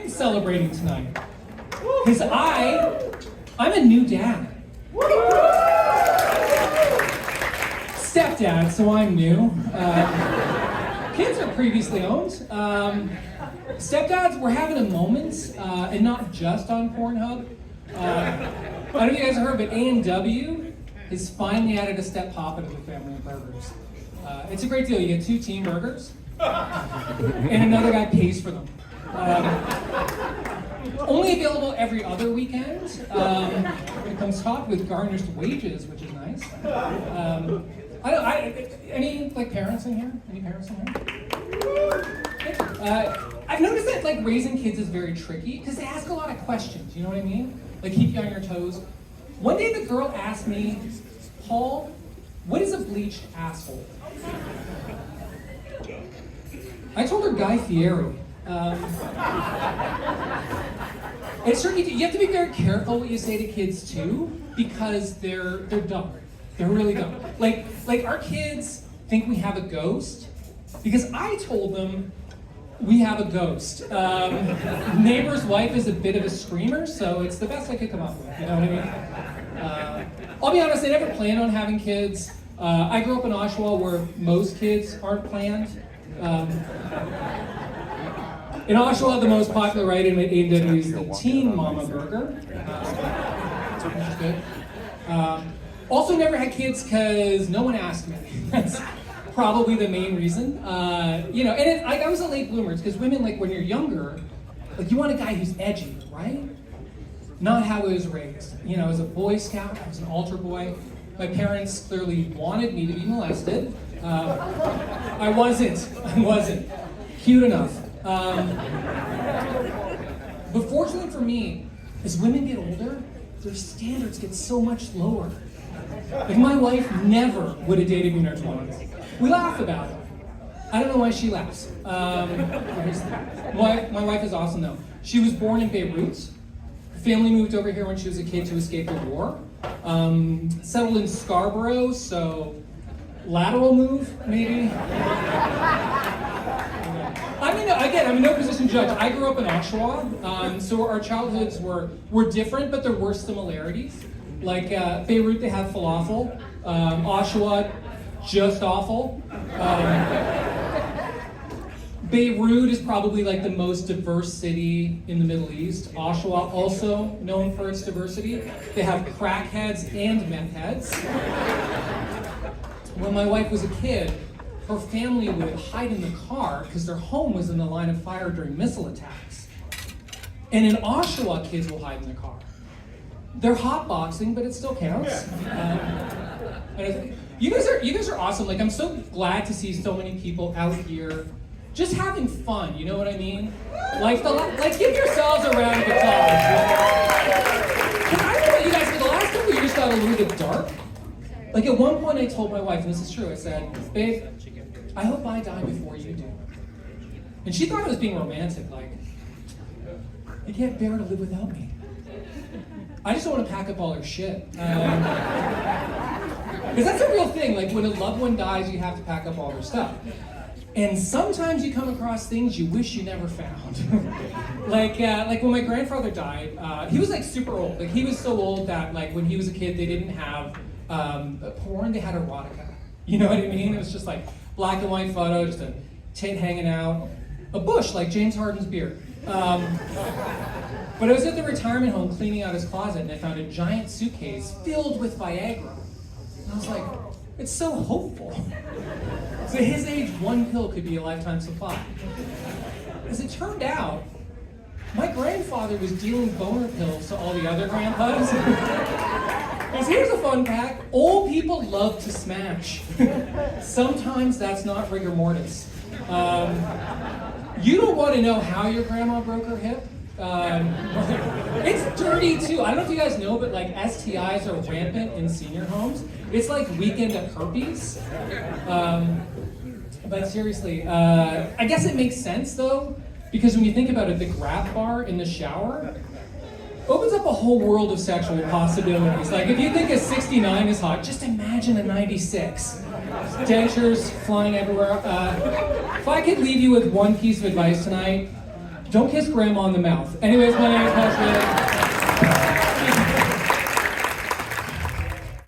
I'm celebrating tonight. Because I'm a new dad. Stepdad, so I'm new. Kids are previously owned. Stepdads, we're having a moment, and not just on Pornhub. I don't know if you guys have heard, but A&W has finally added a step pop into the family of burgers. It's a great deal. You get 2 team burgers, and another guy pays for them. Only available every other weekend. It comes topped with garnished wages, which is nice. Any parents in here? Any parents in here? I've noticed that raising kids is very tricky because they ask a lot of questions. You know what I mean? Keep you on your toes. One day the girl asked me, "Paul, what is a bleached asshole?" I told her Guy Fieri. It's tricky. You have to be very careful what you say to kids too, because they're dumb. They're really dumb. Like our kids think we have a ghost because I told them we have a ghost. Neighbor's wife is a bit of a screamer, so it's the best I could come up with. You know what I mean? I'll be honest. I never planned on having kids. I grew up in Oshawa, where most kids aren't planned. In Oshawa, the most popular item at A&W is the Teen Mama Burger, which is good. Also never had kids because no one asked me. That's probably the main reason. I was a late bloomer because women, when you're younger, you want a guy who's edgy, right? Not how I was raised. As a Boy Scout, I was an altar boy. My parents clearly wanted me to be molested. I wasn't. Cute enough. But fortunately for me, as women get older, their standards get so much lower. My wife never would have dated me in her 20s. We laugh about it. I don't know why she laughs. My wife is awesome though. She was born in Beirut. Her family moved over here when she was a kid to escape the war. Settled in Scarborough, so lateral move, maybe? I'm in no position to judge. I grew up in Oshawa, so our childhoods were different, but there were similarities. Beirut, they have falafel. Oshawa, just awful. Beirut is probably the most diverse city in the Middle East. Oshawa, also known for its diversity. They have crackheads and meth heads. When my wife was a kid, her family would hide in the car because their home was in the line of fire during missile attacks. And in Oshawa, kids will hide in the car. They're hotboxing, but it still counts. You guys are awesome. I'm so glad to see so many people out here just having fun. You know what I mean? Give yourselves a round of applause. I don't know about you guys, but the last couple of years got a little bit dark. At one point I told my wife, and this is true, I said, "Babe, I hope I die before you do." And she thought I was being romantic, you can't bear to live without me. I just don't want to pack up all her shit. Because that's a real thing, when a loved one dies, you have to pack up all their stuff. And sometimes you come across things you wish you never found. When my grandfather died, he was super old. He was so old that when he was a kid, they didn't have porn, they had erotica. You know what I mean? It was just black and white photo, just a tit hanging out, a bush like James Harden's beard. But I was at the retirement home cleaning out his closet and I found a giant suitcase filled with Viagra. And I was like, it's so hopeful. So at his age, one pill could be a lifetime supply. As it turned out, my grandfather was dealing boner pills to all the other grandpas. Because here's a fun fact, old people love to smash. Sometimes that's not rigor mortis. You don't want to know how your grandma broke her hip. It's dirty too. I don't know if you guys know, but STIs are rampant in senior homes. It's weekend at herpes. But seriously, I guess it makes sense though, because when you think about it, the grab bar in the shower opens up a whole world of sexual possibilities. If you think a 69 is hot, just imagine a 96. Dentures flying everywhere. If I could leave you with one piece of advice tonight, Don't kiss grandma in the mouth. Anyways, my name is Paul Schmidt.